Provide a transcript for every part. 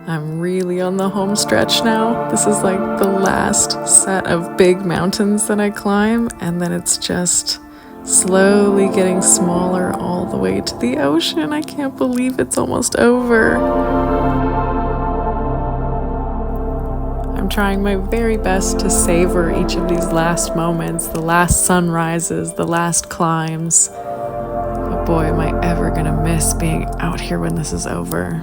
I'm really on the home stretch now. This is like the last set of big mountains that I climb, and then it's just slowly getting smaller all the way to the ocean. I can't believe it's almost over. I'm trying my very best to savor each of these last moments, the last sunrises, the last climbs. But boy, am I ever gonna miss being out here when this is over.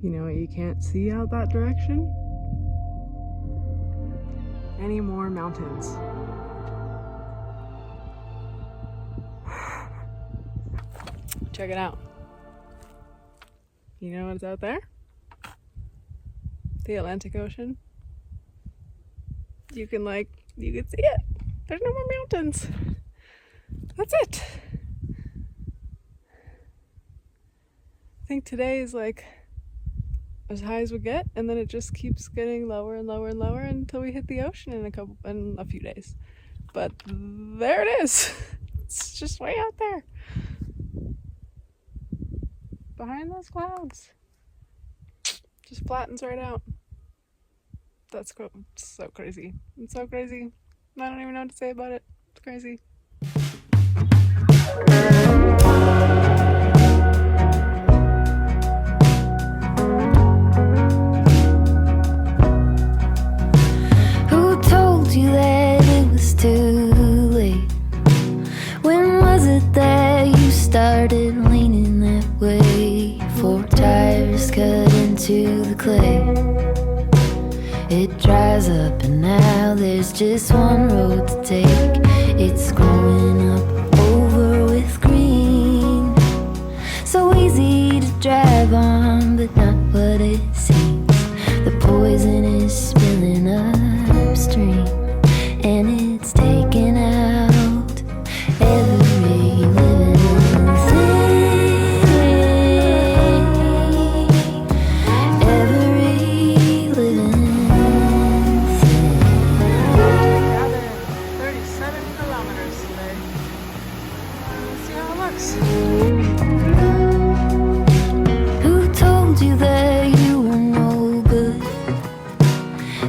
You know what you can't see out that direction? Any more mountains. Check it out. You know what's out there? The Atlantic Ocean. You can see it. There's no more mountains. That's it. I think today is like as high as we get, and then it just keeps getting lower and lower and lower until we hit the ocean in a few days. But there it is. It's just way out there, behind those clouds. Just flattens right out. That's cool. It's so crazy. It's so crazy. I don't even know what to say about it. It's crazy. You that it was too late? When was it that you started leaning that way? 4 tires cut into the clay. It dries up and now there's just one road to take. It's growing up over with green. So easy to drive on, but not what it seems. The poison is spilling upstream, and it's taking out every living thing. Every living thing. Gathered 37 kilometers today. Let's see how it looks. Who told you that you were no good?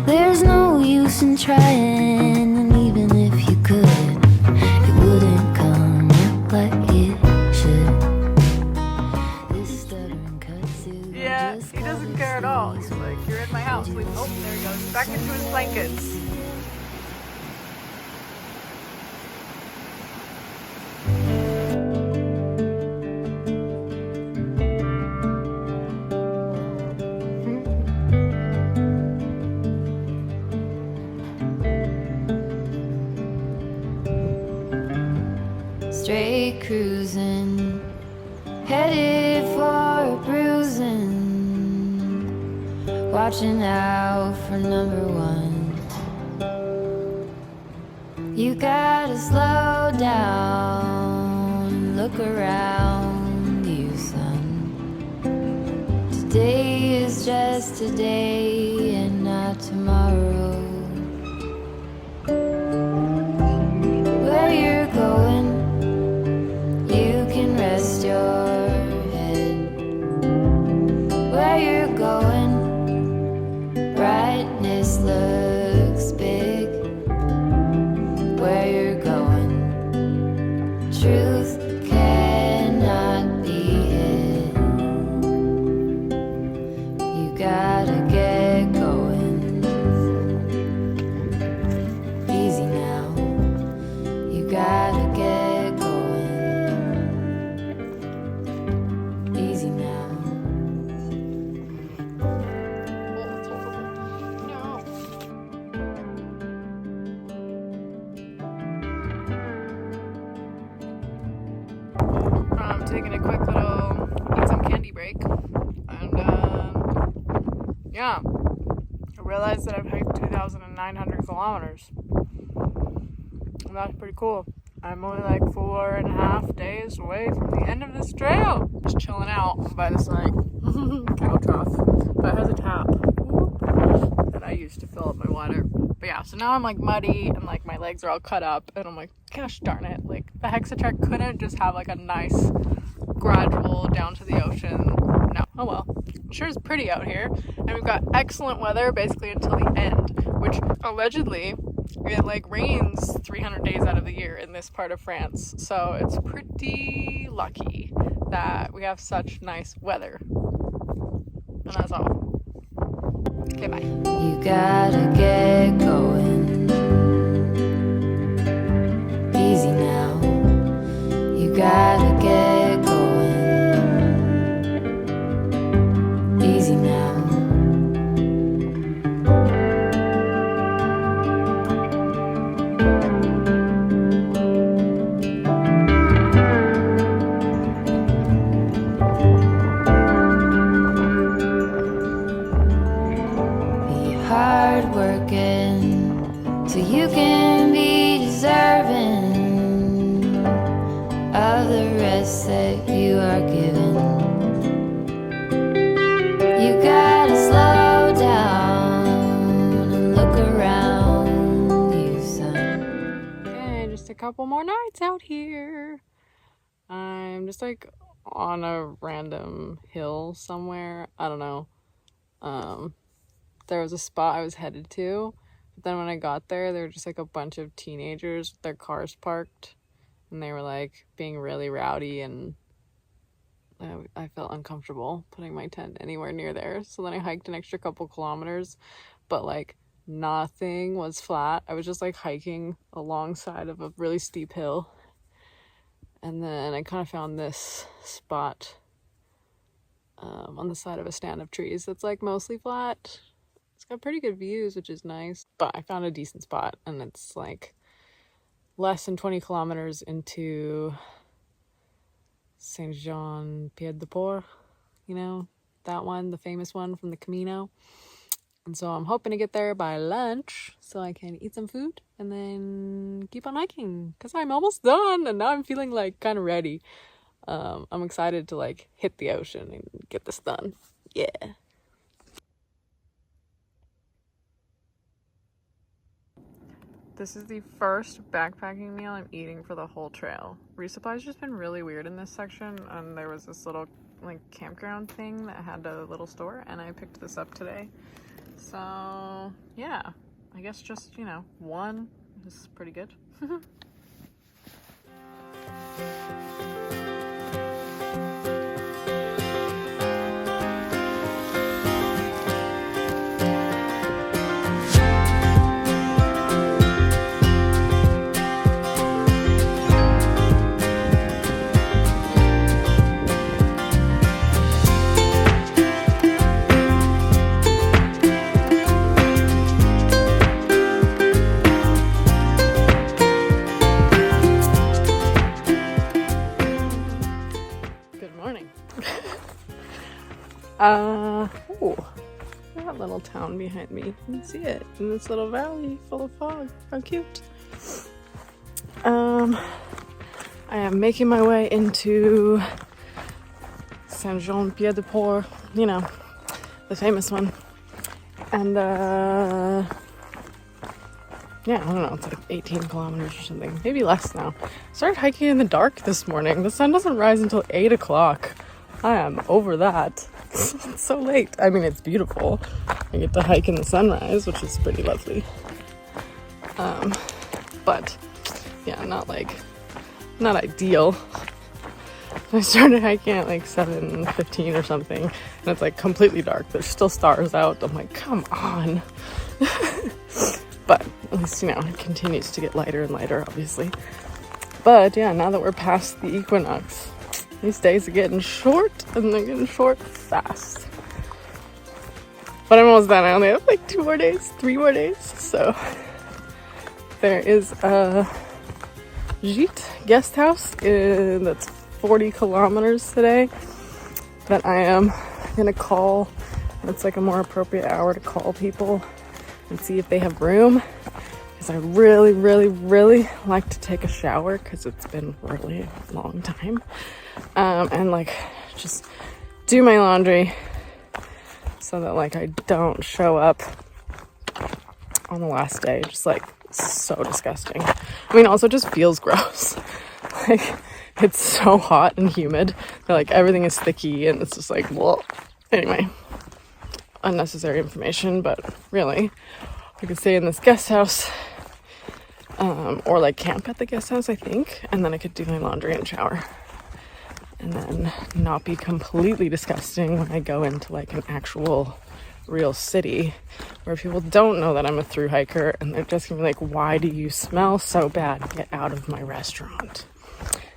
There's no use in trying, and even if you could, it wouldn't come out like it should. This stubborn kudzu. Yeah, he doesn't care at all. He's like, you're in my house. Like, oh, there he goes. Back into his blankets. Straight cruising, headed for a bruising, watching out for number 1. You gotta slow down, look around you, son. Today is just today and not tomorrow. Where you're going, you can rest your head. Where you're going, brightness looks big. Where you're going, truth can taking a quick little eat some candy break, and yeah, I realized that I've hiked 2,900 kilometers, and that's pretty cool. I'm only like 4.5 days away from the end of this trail. Just chilling out by this like cow trough, but it has a tap that I used to fill up my water. But yeah, so now I'm like muddy and like my legs are all cut up, and I'm like, gosh darn it, like the Hexatrek couldn't just have like a nice gradual down to the ocean. No, oh well. It sure is pretty out here, and we've got excellent weather basically until the end, which allegedly it like rains 300 days out of the year in this part of France, so it's pretty lucky that we have such nice weather. And that's all. Okay, bye. You gotta get going. Easy now. You gotta get going. Easy now. So you can be deserving of the rest that you are given. You gotta slow down and look around you, son. Okay, just a couple more nights out here. I'm just like on a random hill somewhere. I don't know. There was a spot I was headed to. Then when I got there were just like a bunch of teenagers with their cars parked, and they were like being really rowdy, and I felt uncomfortable putting my tent anywhere near there. So then I hiked an extra couple kilometers, but like nothing was flat. I was just like hiking alongside of a really steep hill, and then I kind of found this spot on the side of a stand of trees that's like mostly flat. It's got pretty good views, which is nice, but I found a decent spot, and it's like less than 20 kilometers into Saint-Jean-Pied-de-Port, you know, that one, the famous one from the Camino. And so I'm hoping to get there by lunch so I can eat some food and then keep on hiking, because I'm almost done, and now I'm feeling like kind of ready. I'm excited to like hit the ocean and get this done. Yeah. This is the first backpacking meal I'm eating for the whole trail. Resupply's just been really weird in this section, and there was this little like campground thing that had a little store, and I picked this up today. So yeah, I guess just, you know, one is pretty good. That little town behind me. You can see it in this little valley full of fog. How cute. I am making my way into Saint-Jean-Pied-de-Port, you know, the famous one. And yeah, I don't know, it's like 18 kilometers or something, maybe less now. I started hiking in the dark this morning. The sun doesn't rise until 8 o'clock. I am over that. It's so late. I mean, it's beautiful. I get to hike in the sunrise, which is pretty lovely. But yeah, not ideal. I started hiking at like 7:15 or something, and it's like completely dark. There's still stars out. I'm like, come on. But at least, you know, it continues to get lighter and lighter, obviously. But yeah, now that we're past the equinox, these days are getting short, and they're getting short fast. But I'm almost done. I only have like 3 more days. So there is a gîte, guest house, that's 40 kilometers today that I am gonna call. It's like a more appropriate hour to call people and see if they have room, because I really, really, really like to take a shower because it's been really a long time, and like just do my laundry so that like I don't show up on the last day just like so disgusting. I mean, also it just feels gross. Like, it's so hot and humid that like everything is sticky and it's just like, well, anyway, unnecessary information. But really, I could stay in this guest house, or like camp at the guest house, I think, and then I could do my laundry and shower, and then not be completely disgusting when I go into like an actual real city where people don't know that I'm a thru hiker and they're just gonna be like, why do you smell so bad? Get out of my restaurant.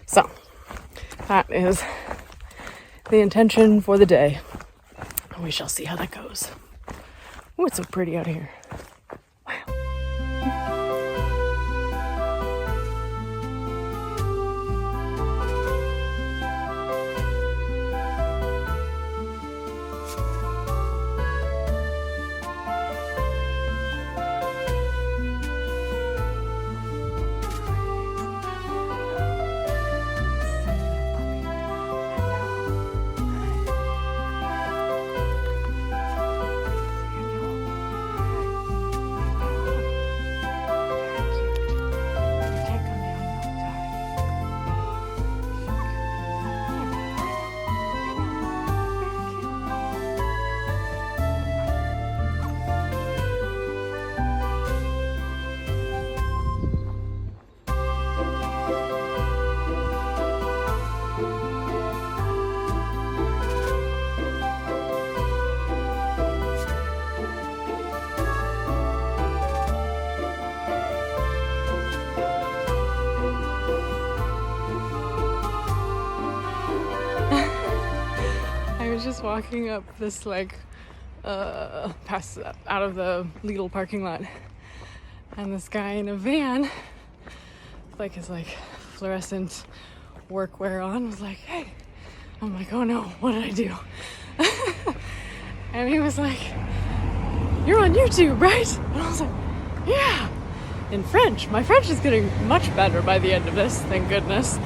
So that is the intention for the day. We shall see how that goes. Oh, it's so pretty out here. Just walking up this like past out of the Lidl parking lot, and this guy in a van with like his like fluorescent workwear on was like, hey. I'm like, oh no, what did I do? And he was like, you're on YouTube, right? And I was like, yeah, in French. My French is getting much better by the end of this, thank goodness.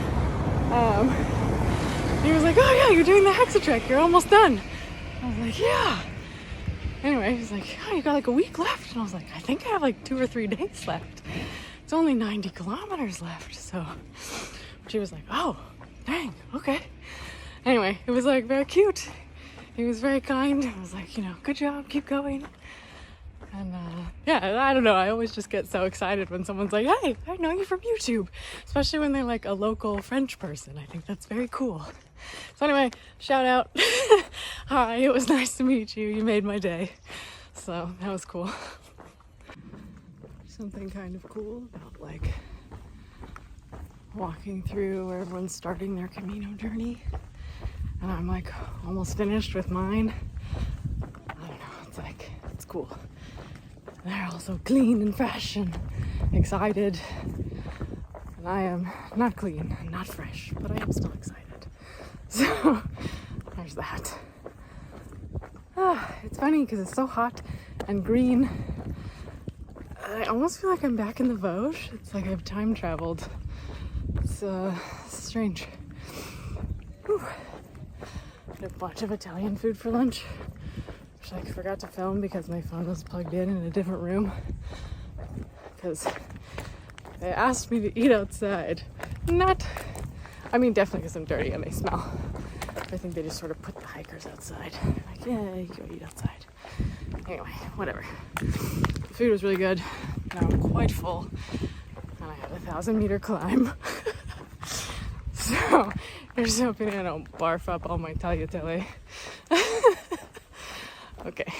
He was like, oh yeah, you're doing the Hexatrek, you're almost done. I was like, yeah. Anyway, he's like, oh, you got like a week left. And I was like, I think I have like 2 or 3 days left. It's only 90 kilometers left. So she was like, oh, dang, okay. Anyway, it was like very cute. He was very kind. I was like, you know, good job, keep going. And yeah, I don't know, I always just get so excited when someone's like, hey, I know you from YouTube. Especially when they're like a local French person. I think that's very cool. So anyway, shout out. Hi, it was nice to meet you. You made my day. So that was cool. Something kind of cool about like walking through where everyone's starting their Camino journey. And I'm like almost finished with mine. I don't know, it's like, it's cool. They're all so clean and fresh and excited. And I am not clean and not fresh, but I am still excited. So there's that. It's funny because it's so hot and green. I almost feel like I'm back in the Vosges. It's like I've time traveled. It's strange. Whew. Had a bunch of Italian food for lunch, which I forgot to film because my phone was plugged in a different room. Because they asked me to eat outside. I mean, definitely because I'm dirty and they smell. I think they just sort of put the hikers outside. Like, yeah, you go eat outside. Anyway, whatever. The food was really good. Now I'm quite full. And I have a 1,000-meter climb. So, here's hoping I don't barf up all my tagliatelle. Okay.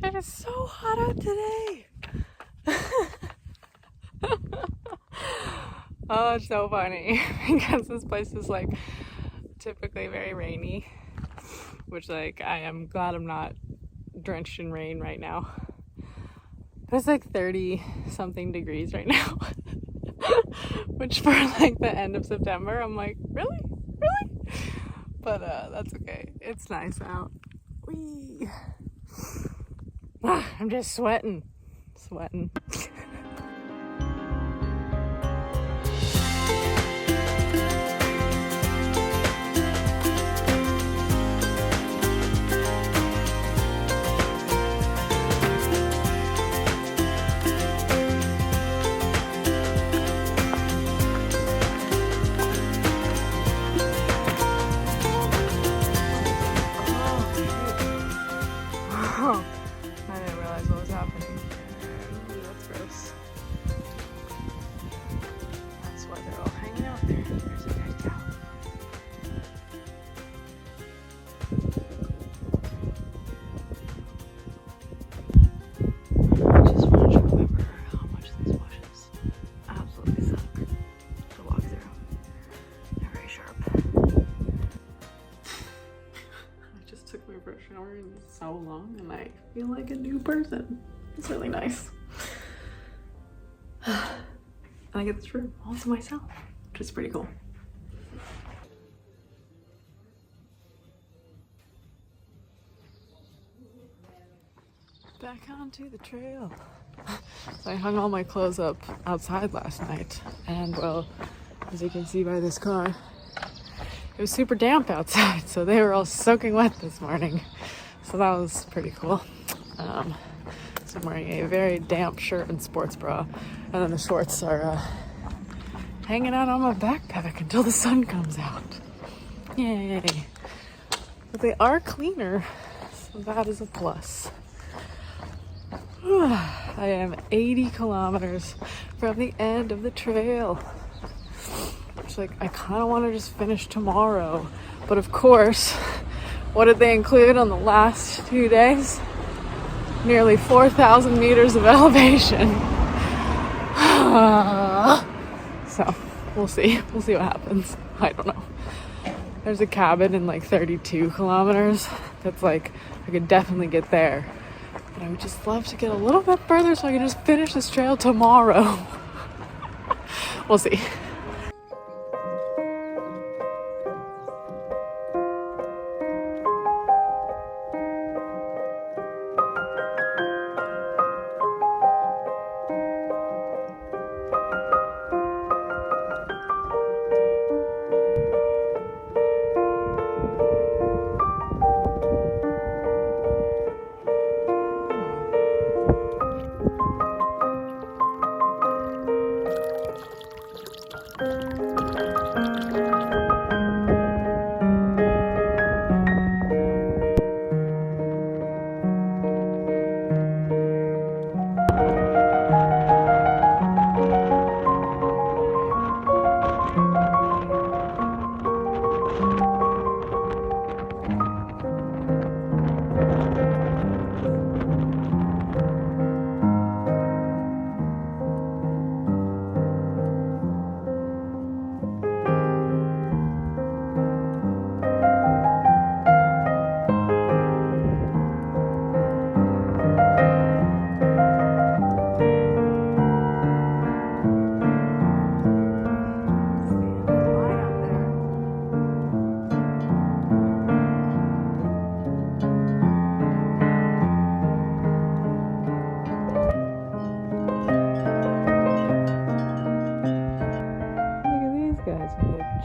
It is so hot out today. Oh, it's so funny because this place is like typically very rainy, which like I am glad I'm not drenched in rain right now. It's like 30 something degrees right now, which for like the end of September, I'm like, really? But that's okay. It's nice out. Whee! I'm just sweating. I didn't realize what was happening. Ooh, that's gross. That's why they're all hanging out there. There's a guy down. I just want to remember how much these bushes absolutely suck to walk through. They're very sharp. I just took my first shower in so long and I feel like a new person. It's really nice. And I get this room all to myself, which is pretty cool. Back onto the trail. So I hung all my clothes up outside last night, and well, as you can see by this car, it was super damp outside, so they were all soaking wet this morning. So that was pretty cool. So I'm wearing a very damp shirt and sports bra, and then the shorts are hanging out on my backpack until the sun comes out. Yay! But they are cleaner, so that is a plus. I am 80 kilometers from the end of the trail. It's like I kind of want to just finish tomorrow, but of course, what did they include on the last 2 days? Nearly 4,000 meters of elevation. So we'll see what happens. I don't know. There's a cabin in like 32 kilometers that's like I could definitely get there, but I would just love to get a little bit further so I can just finish this trail tomorrow. We'll see.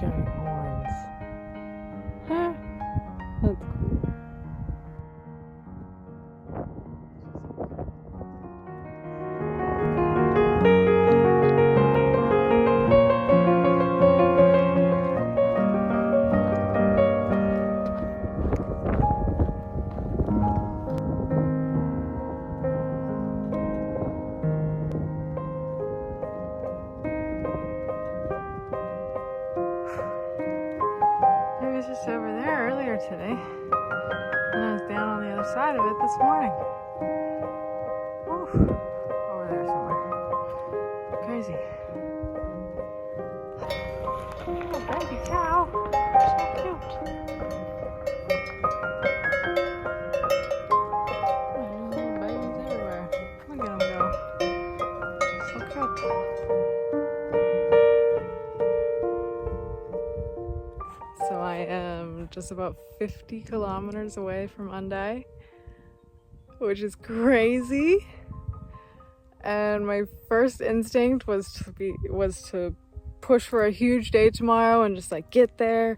giant horns. Huh? That's cool. Over there earlier today, and I was down on the other side of it this morning. Woo. Over there somewhere. Crazy. just about 50 kilometers away from Hendaye, which is crazy. And my first instinct was to push for a huge day tomorrow and just like get there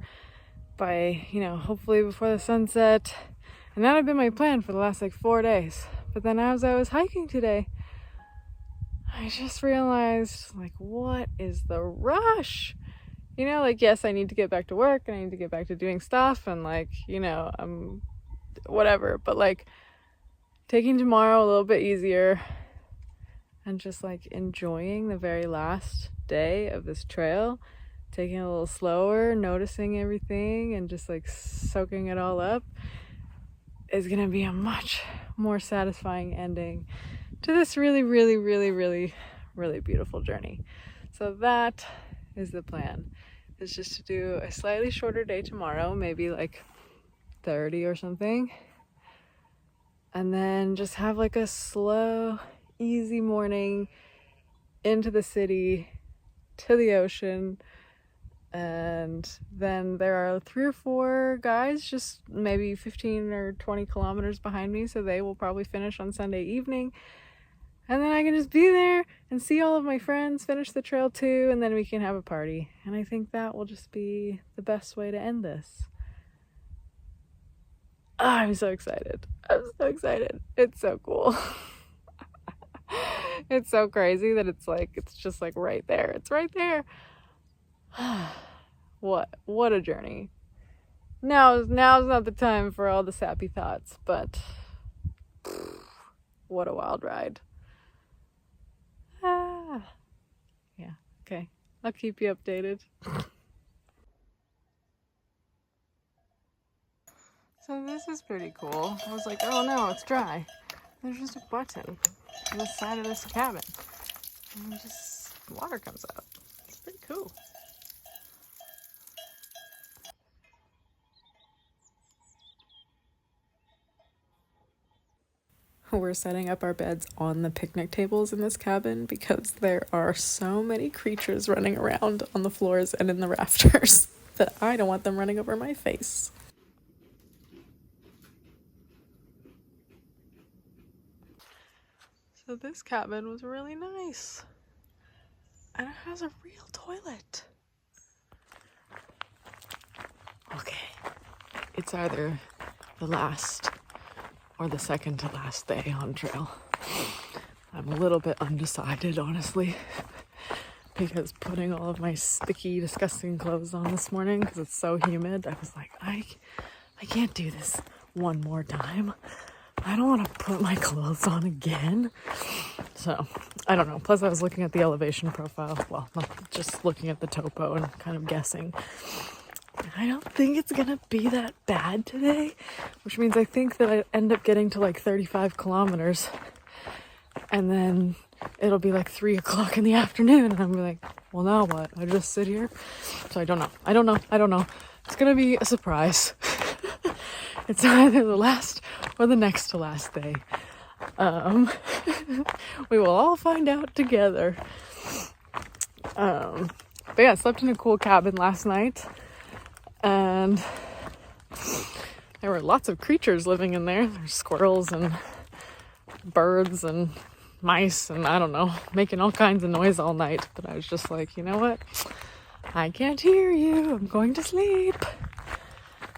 by, hopefully before the sunset. And that had been my plan for the last like 4 days. But then as I was hiking today, I just realized, like, what is the rush? Yes, I need to get back to work and I need to get back to doing stuff and whatever. But like taking tomorrow a little bit easier and just like enjoying the very last day of this trail, taking it a little slower, noticing everything and just like soaking it all up is gonna be a much more satisfying ending to this really, really, really, really, really beautiful journey. So that is the plan, is just to do a slightly shorter day tomorrow, maybe like 30 or something, and then just have like a slow, easy morning into the city, to the ocean. And then there are 3 or 4 guys just maybe 15 or 20 kilometers behind me, so they will probably finish on Sunday evening, and then I can just be there and see all of my friends finish the trail too, and then we can have a party. And I think that will just be the best way to end this. I'm so excited. It's so cool. It's so crazy that it's just like right there. It's right there. What a journey. Now's not the time for all the sappy thoughts, but what a wild ride. Yeah, okay. I'll keep you updated. So this is pretty cool. I was like, oh no, it's dry. There's just a button on the side of this cabin. And just water comes out. It's pretty cool. We're setting up our beds on the picnic tables in this cabin because there are so many creatures running around on the floors and in the rafters that I don't want them running over my face. So this cabin was really nice. And it has a real toilet. Okay, it's either the last or the second to last day on trail. I'm a little bit undecided, honestly, because putting all of my sticky, disgusting clothes on this morning because it's so humid, I was like, I can't do this one more time. I don't want to put my clothes on again. So, I don't know. Plus, I was looking at the elevation profile. Well, not just looking at the topo and kind of guessing. I don't think it's gonna be that bad today, which means I think that I end up getting to like 35 kilometers and then it'll be like 3 o'clock in the afternoon and I'm like, well, now what? I just sit here? So I don't know. It's gonna be a surprise. It's either the last or the next to last day. We will all find out together. But yeah, I slept in a cool cabin last night. And there were lots of creatures living in there. There's squirrels and birds and mice and I don't know, making all kinds of noise all night. But I was just like, you know what? I can't hear you. I'm going to sleep.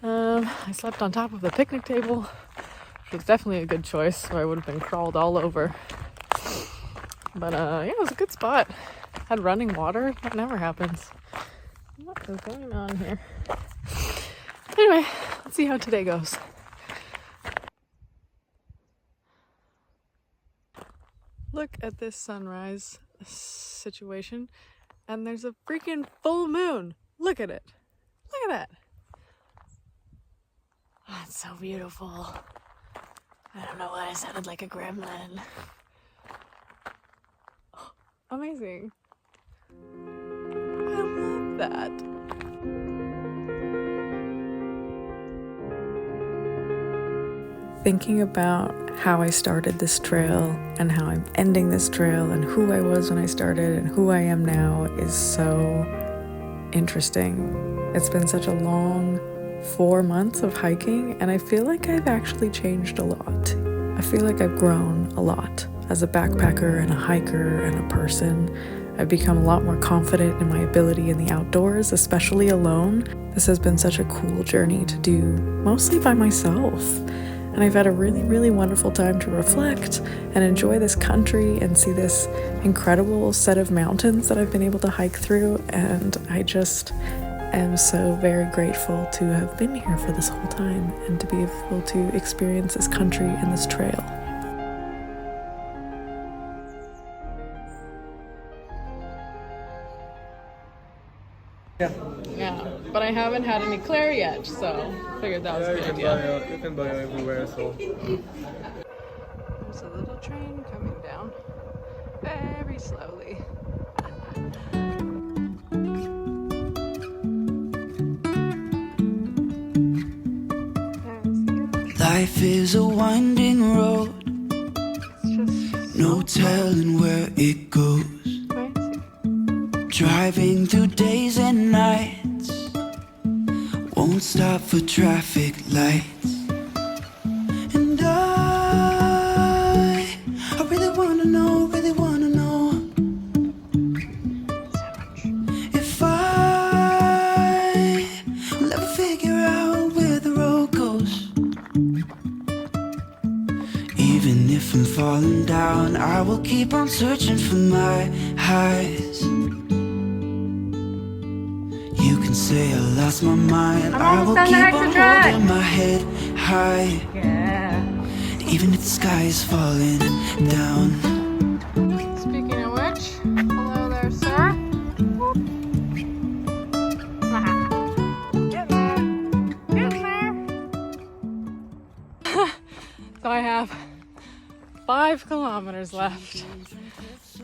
I slept on top of the picnic table, which was definitely a good choice, so I would have been crawled all over. But yeah, it was a good spot. Had running water. That never happens. What is going on here? Anyway, let's see how today goes. Look at this sunrise situation, and there's a freaking full moon. Look at it. Look at that. Oh, it's so beautiful. I don't know why I sounded like a gremlin. Oh, amazing. I love that. Thinking about how I started this trail and how I'm ending this trail and who I was when I started and who I am now is so interesting. It's been such a long, 4 months of hiking, and I feel like I've actually changed a lot. I feel like I've grown a lot as a backpacker and a hiker and a person. I've become a lot more confident in my ability in the outdoors, especially alone. This has been such a cool journey to do, mostly by myself. And I've had a really, really wonderful time to reflect and enjoy this country and see this incredible set of mountains that I've been able to hike through. And I just am so very grateful to have been here for this whole time and to be able to experience this country and this trail. Yeah, but I haven't had any Claire yet, so figured that was a good idea. You can buy everywhere, so. There's a little train coming down very slowly. Life is a winding road, no telling where it goes. Driving through days and nights, won't stop for traffic lights. And I really wanna know if I will ever figure out where the road goes. Even if I'm falling down, I will keep on searching for my highs. You can say I lost my mind, I will keep on holding my head high. Yeah. Even if the sky is falling down. Speaking of which, hello there, sir. Get there. So I have 5 kilometers left.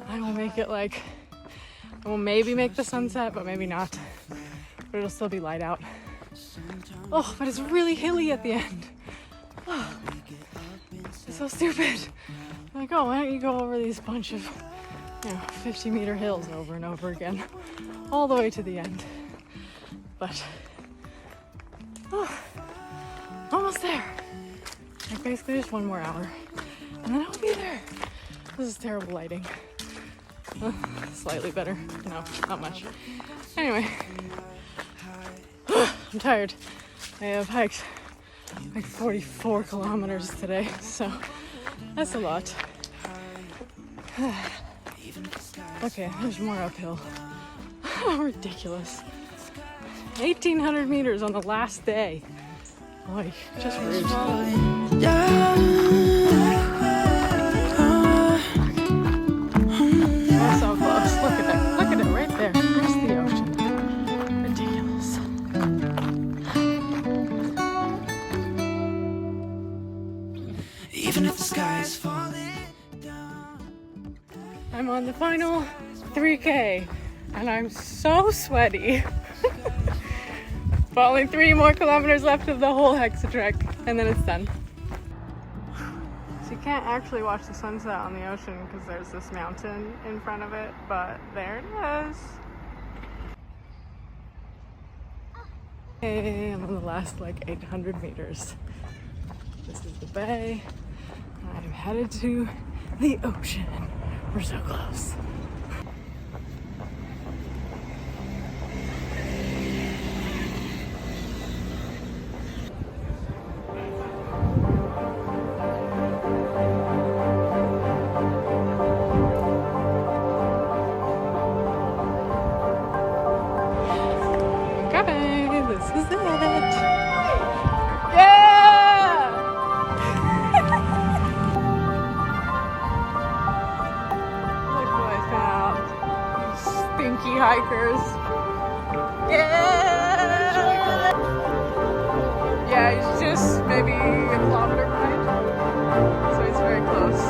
I will make it I will maybe make the sunset, but maybe not. But it'll still be light out. Oh, but it's really hilly at the end. Oh, it's so stupid. I'm like, oh, why don't you go over these bunch of 50-meter hills over and over again, all the way to the end. But almost there. Like basically just 1 more hour, and then I'll be there. This is terrible lighting. Slightly better. No, not much. Anyway, I'm tired. I have hiked like 44 kilometers today, so that's a lot. Okay, there's more uphill. Ridiculous. 1,800 meters on the last day. Boy, just rude. We're so close. Look at it. Look at it right there. There's the ocean. Ridiculous. Even if the sky is falling down. I'm on the final 3K and I'm so sweaty. But only 3 more kilometers left of the whole Hexatrek and then it's done. So you can't actually watch the sunset on the ocean because there's this mountain in front of it, but there it is. Hey, I'm on the last 800 meters. This is the bay. I'm headed to the ocean. We're so close. This is it. Yeah! Look what I found. Stinky hikers. Yeah! Yeah, it's just maybe a kilometer behind. So it's very close.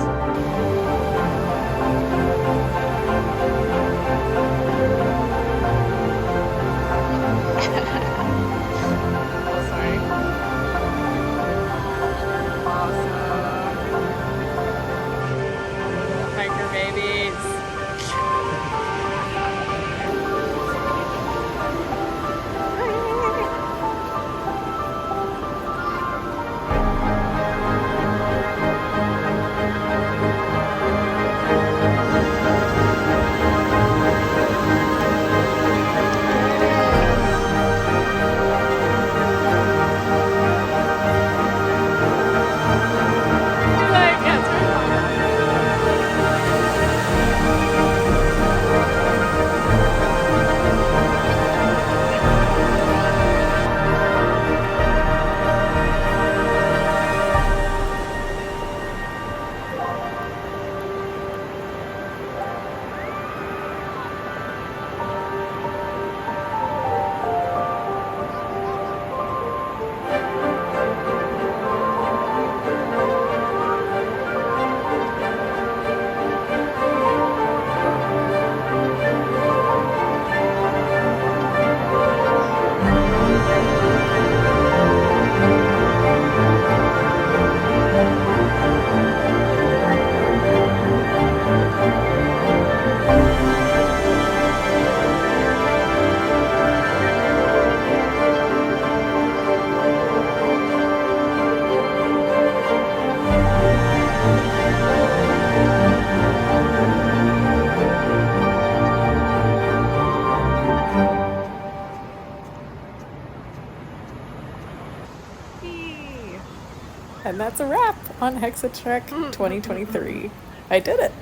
And that's a wrap on Hexatrek 2023. I did it!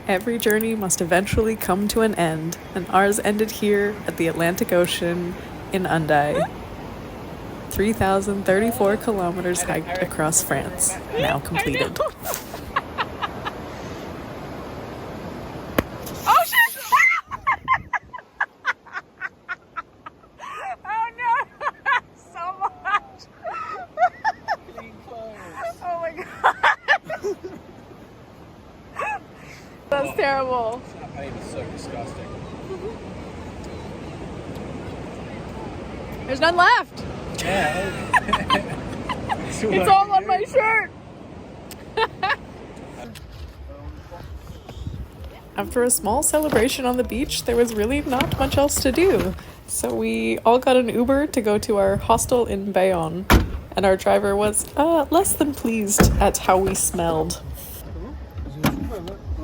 Every journey must eventually come to an end, and ours ended here at the Atlantic Ocean in Hendaye. 3,034 kilometers hiked across France, now completed. Oh shit! Oh no! So much! Oh my god! That's terrible. That pain is so disgusting. There's none left. Yeah. It's all on my shirt. After a small celebration on the beach, there was really not much else to do. So we all got an Uber to go to our hostel in Bayonne, and our driver was less than pleased at how we smelled.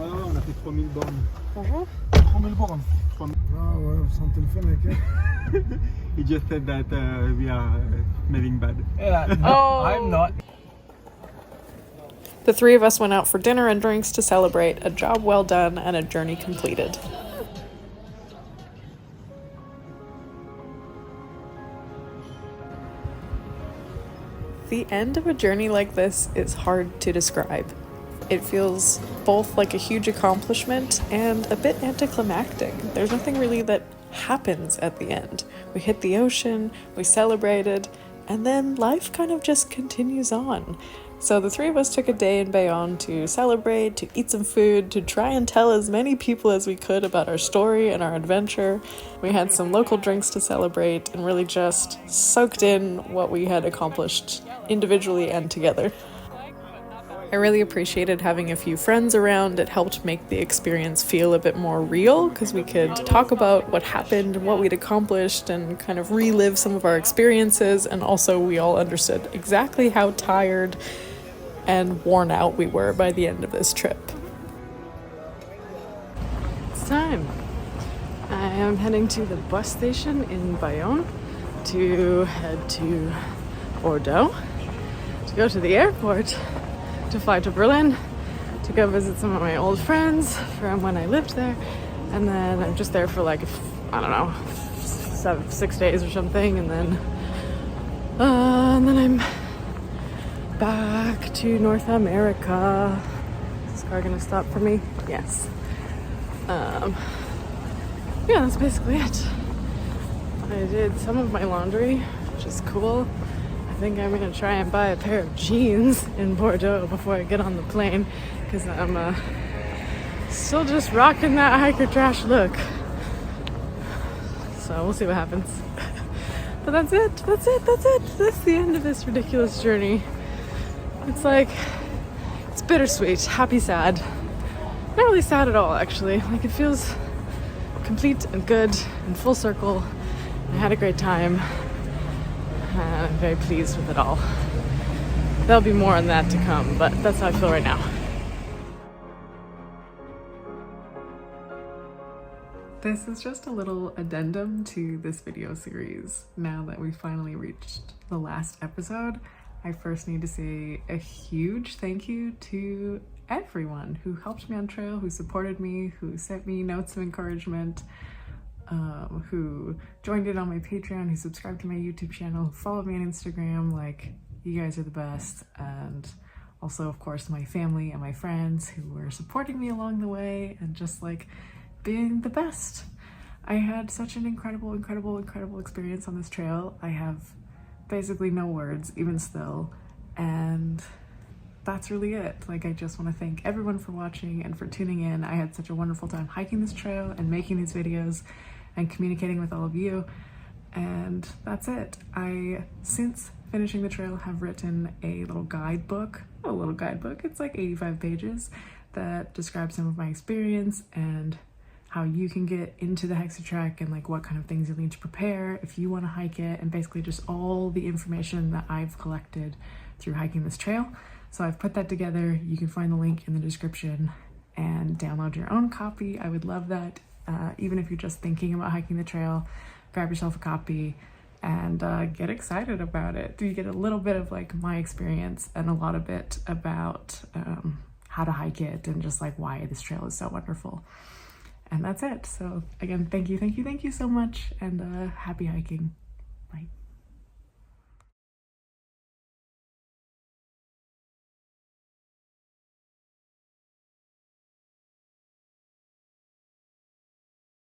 On a fait 3000 bornes. 3000 bornes. Ah ouais, sans téléphone avec. He just said that we are smelling bad. Yeah, Oh. I'm not. The three of us went out for dinner and drinks to celebrate a job well done and a journey completed. The end of a journey like this is hard to describe. It feels both like a huge accomplishment and a bit anticlimactic. There's nothing really that happens at the end. We hit the ocean, we celebrated, and then life kind of just continues on. So the three of us took a day in Bayonne to celebrate, to eat some food, to try and tell as many people as we could about our story and our adventure. We had some local drinks to celebrate and really just soaked in what we had accomplished individually and together. I really appreciated having a few friends around. It helped make the experience feel a bit more real because we could talk about what happened and what we'd accomplished and kind of relive some of our experiences. And also we all understood exactly how tired and worn out we were by the end of this trip. It's time. I am heading to the bus station in Bayonne to head to Bordeaux, to go to the airport, to fly to Berlin, to go visit some of my old friends from when I lived there, and then I'm just there for like, I don't know, 6 days or something, and then I'm back to North America. Is this car gonna stop for me? Yes. Yeah, that's basically it. I did some of my laundry, which is cool. I think I'm gonna try and buy a pair of jeans in Bordeaux before I get on the plane, because I'm still just rocking that hiker trash look. So we'll see what happens. But that's it. That's the end of this ridiculous journey. It's like, it's bittersweet, happy, sad. Not really sad at all, actually. Like, it feels complete and good and full circle. I had a great time. And I'm very pleased with it all. There'll be more on that to come, but that's how I feel right now. This is just a little addendum to this video series. Now that we finally reached the last episode, I first need to say a huge thank you to everyone who helped me on trail, who supported me, who sent me notes of encouragement, who joined in on my Patreon, who subscribed to my YouTube channel, who followed me on Instagram. Like, you guys are the best. And also, of course, my family and my friends who were supporting me along the way and just like being the best. I had such an incredible experience on this trail. I have basically no words, even still, and that's really it. Like, I just want to thank everyone for watching and for tuning in. I had such a wonderful time hiking this trail and making these videos and communicating with all of you, and that's it. I, since finishing the trail, have written a little guidebook. It's like 85 pages that describes some of my experience and how you can get into the Hexatrek and like what kind of things you'll need to prepare if you want to hike it, and basically just all the information that I've collected through hiking this trail. So I've put that together. You can find the link in the description and download your own copy. I would love that. Even if you're just thinking about hiking the trail, grab yourself a copy, and get excited about it. You get a little bit of like my experience and a lot of it about how to hike it and just like why this trail is so wonderful. And that's it. So again, thank you so much, and happy hiking.